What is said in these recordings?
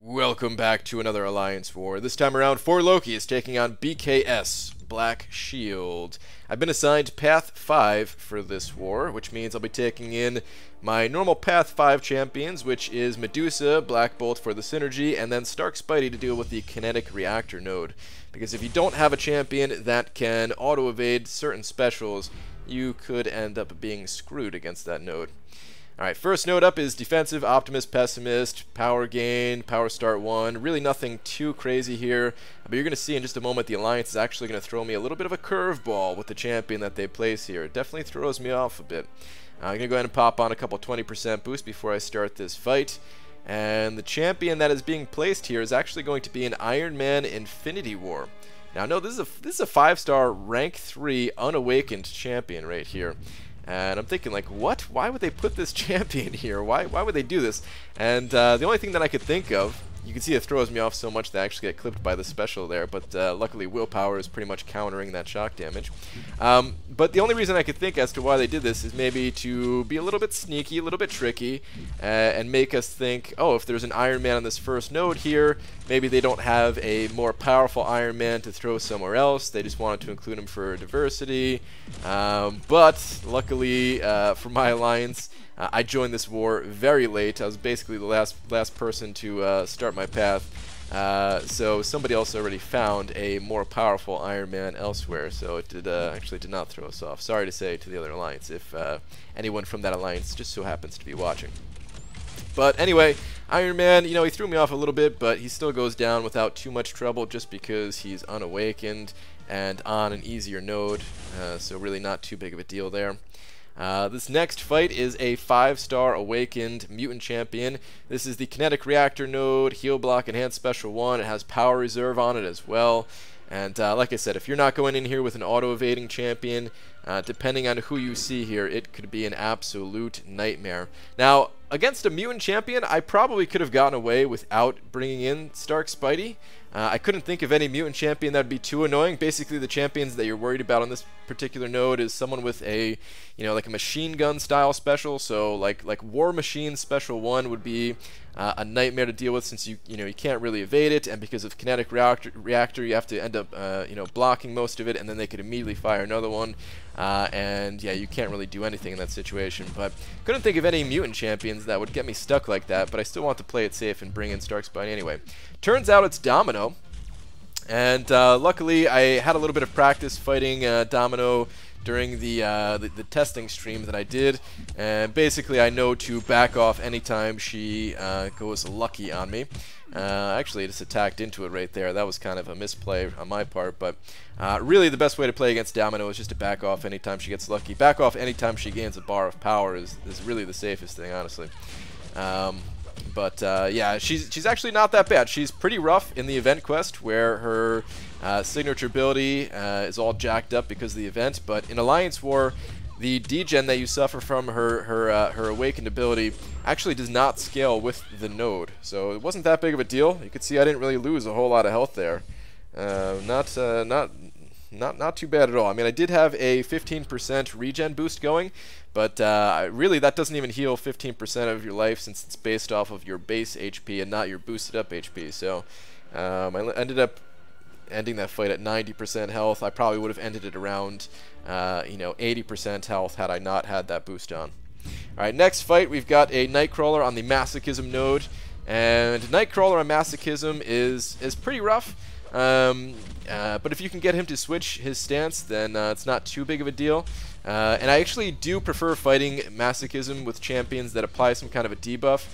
Welcome back to another Alliance War. This time around, 4 Loki is taking on BKS, Black Shield. I've been assigned Path 5 for this war, which means I'll be taking in my normal Path 5 champions, which is Medusa, Black Bolt for the synergy, and then Stark Spidey to deal with the kinetic reactor node. Because if you don't have a champion that can auto-evade certain specials, you could end up being screwed against that node. Alright, first node up is Defensive, Optimist, Pessimist, Power Gain, Power Start 1. Really nothing too crazy here, but you're going to see in just a moment the Alliance is actually going to throw me a little bit of a curveball with the champion that they place here. It definitely throws me off a bit. I'm going to go ahead and pop on a couple 20% boost before I start this fight. And the champion that is being placed here is actually going to be an Iron Man Infinity War. Now, no, this is a 5-star rank 3 unawakened champion right here. And I'm thinking, like, what? Why would they put this champion here? Why would they do this? And the only thing that I could think of, you can see it throws me off so much that I actually get clipped by the special there, but luckily willpower is pretty much countering that shock damage. But the only reason I could think as to why they did this is maybe to be a little bit sneaky, a little bit tricky, and make us think, oh, if there's an Iron Man on this first node here, maybe they don't have a more powerful Iron Man to throw somewhere else. They just wanted to include him for diversity. But luckily for my alliance, I joined this war very late. I was basically the last person to start my path. So somebody else already found a more powerful Iron Man elsewhere, so it actually did not throw us off. Sorry to say to the other alliance if anyone from that alliance just so happens to be watching. But anyway, Iron Man, you know, he threw me off a little bit, but he still goes down without too much trouble just because he's unawakened and on an easier node, so really not too big of a deal there. This next fight is a 5-star awakened mutant champion. This is the kinetic reactor node, heal block, enhanced special 1. It has power reserve on it as well. And like I said, if you're not going in here with an auto-evading champion, depending on who you see here, it could be an absolute nightmare. Now, against a mutant champion, I probably could have gotten away without bringing in Stark Spidey. I couldn't think of any mutant champion that would be too annoying. Basically, the champions that you're worried about on this particular node is someone with a, you know, like a machine gun style special. So like War Machine Special 1 would be a nightmare to deal with, since you can't really evade it, and because of kinetic reactor you have to end up blocking most of it, and then they could immediately fire another one. And yeah, you can't really do anything in that situation. But couldn't think of any mutant champions that would get me stuck like that, but I still want to play it safe and bring in Stark Spidey anyway. Turns out it's Domino, and luckily I had a little bit of practice fighting Domino during the testing stream that I did, and basically I know to back off anytime she goes lucky on me. Actually, I just attacked into it right there. That was kind of a misplay on my part, but really the best way to play against Domino is just to back off anytime she gets lucky. Back off anytime she gains a bar of power is really the safest thing, honestly. But yeah, she's actually not that bad. She's pretty rough in the event quest, where her signature ability is all jacked up because of the event. But in Alliance War, the degen that you suffer from her awakened ability actually does not scale with the node, so it wasn't that big of a deal. You could see I didn't really lose a whole lot of health there. Not too bad at all. I mean, I did have a 15% regen boost going, but really that doesn't even heal 15% of your life, since it's based off of your base HP and not your boosted up HP. So I ended up ending that fight at 90% health. I probably would have ended it around 80% health had I not had that boost on. Alright, next fight we've got a Nightcrawler on the Masochism node, and Nightcrawler on Masochism is pretty rough. But if you can get him to switch his stance, then it's not too big of a deal. And I actually do prefer fighting Masochism with champions that apply some kind of a debuff.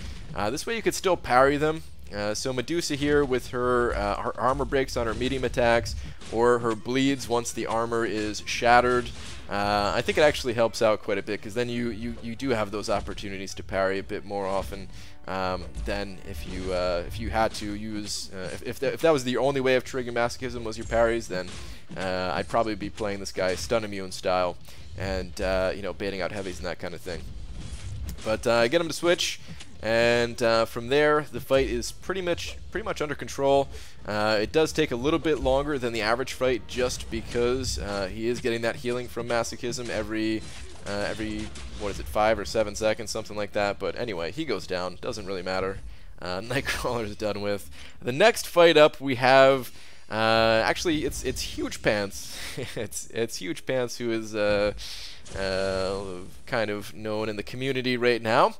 This way you could still parry them. So Medusa here with her armor breaks on her medium attacks, or her bleeds once the armor is shattered. I think it actually helps out quite a bit, because then you do have those opportunities to parry a bit more often than if you had to use if that was the only way of triggering Masochism was your parries. Then I'd probably be playing this guy stun immune style and baiting out heavies and that kind of thing. But get him to switch. And from there, the fight is pretty much under control. It does take a little bit longer than the average fight, just because he is getting that healing from Masochism every what is it, 5 or 7 seconds, something like that. But anyway, he goes down. Doesn't really matter. Nightcrawler's done with. The next fight up we have, actually it's Huge Pants. it's Huge Pants, who is kind of known in the community right now.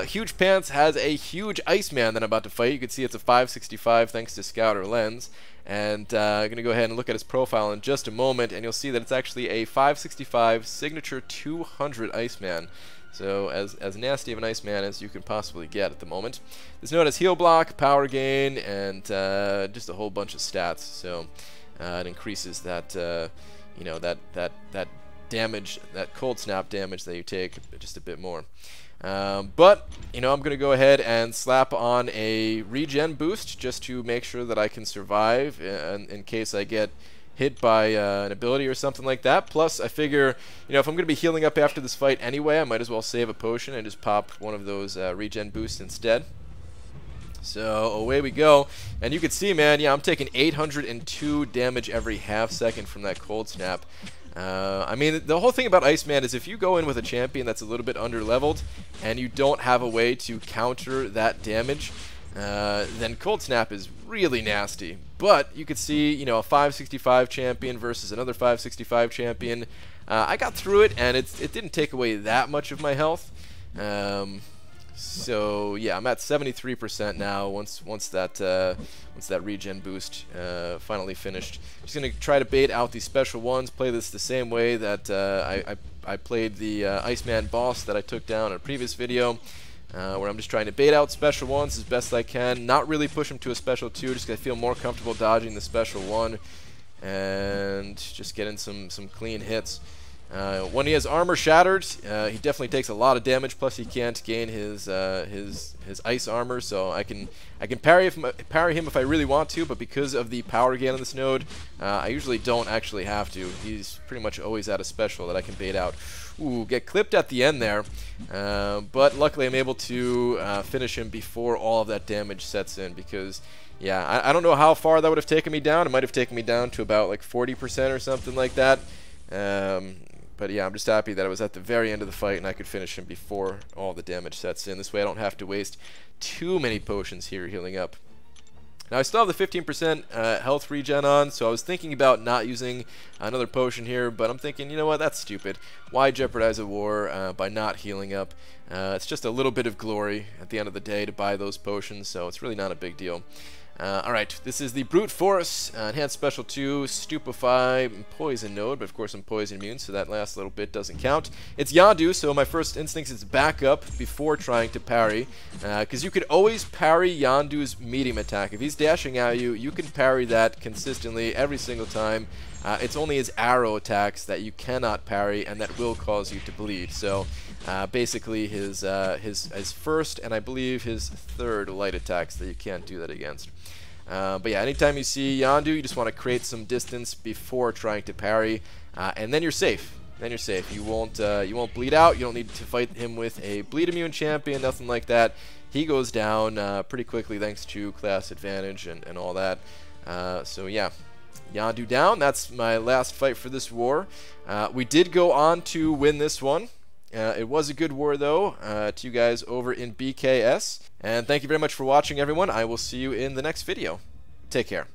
Huge Pants has a huge Iceman that I'm about to fight. You can see it's a 565 thanks to Scouter Lens. And I'm going to go ahead and look at his profile in just a moment, and you'll see that it's actually a 565 signature 200 Iceman. So as nasty of an Iceman as you can possibly get at the moment. This node has heal block, power gain, and just a whole bunch of stats. So it increases that you know, that damage, that cold snap damage that you take just a bit more. But, you know, I'm going to go ahead and slap on a regen boost just to make sure that I can survive in case I get hit by an ability or something like that. Plus, I figure, you know, if I'm going to be healing up after this fight anyway, I might as well save a potion and just pop one of those regen boosts instead. So away we go, and you can see, man, yeah, I'm taking 802 damage every half second from that cold snap. I mean, the whole thing about Iceman is if you go in with a champion that's a little bit under-leveled and you don't have a way to counter that damage, then Cold Snap is really nasty. But you could see, you know, a 565 champion versus another 565 champion. I got through it, and it didn't take away that much of my health. So yeah, I'm at 73% now. Once that regen boost finally finished, I'm just gonna try to bait out these special ones. Play this the same way that I played the Iceman boss that I took down in a previous video, where I'm just trying to bait out special ones as best I can. Not really push them to a special 2, just 'cause I feel more comfortable dodging the special 1, and just getting some clean hits. When he has armor shattered, he definitely takes a lot of damage. Plus, he can't gain his ice armor, so I can parry him if I really want to. But because of the power gain on this node, I usually don't actually have to. He's pretty much always at a special that I can bait out. Ooh, get clipped at the end there, but luckily I'm able to finish him before all of that damage sets in. Because yeah, I don't know how far that would have taken me down. It might have taken me down to about like 40% or something like that. But yeah, I'm just happy that I was at the very end of the fight and I could finish him before all the damage sets in. This way I don't have to waste too many potions here healing up. Now I still have the 15% health regen on, so I was thinking about not using another potion here, but I'm thinking, you know what, that's stupid. Why jeopardize a war by not healing up? It's just a little bit of glory at the end of the day to buy those potions, so it's really not a big deal. Alright, this is the Brute Force, Enhanced Special 2, Stupefy, Poison node, but of course I'm poison immune, so that last little bit doesn't count. It's Yondu, so my first instinct is back up before trying to parry, because you could always parry Yondu's medium attack. If he's dashing at you, you can parry that consistently every single time. It's only his arrow attacks that you cannot parry and that will cause you to bleed. So basically his first and I believe his third light attacks that you can't do that against. But yeah, anytime you see Yondu, you just want to create some distance before trying to parry, and then you're safe. Then you're safe. You won't bleed out. You don't need to fight him with a bleed immune champion, nothing like that. He goes down pretty quickly thanks to class advantage and all that. So yeah, Yondu down. That's my last fight for this war. We did go on to win this one. It was a good war, though, to you guys over in BKS. And thank you very much for watching, everyone. I will see you in the next video. Take care.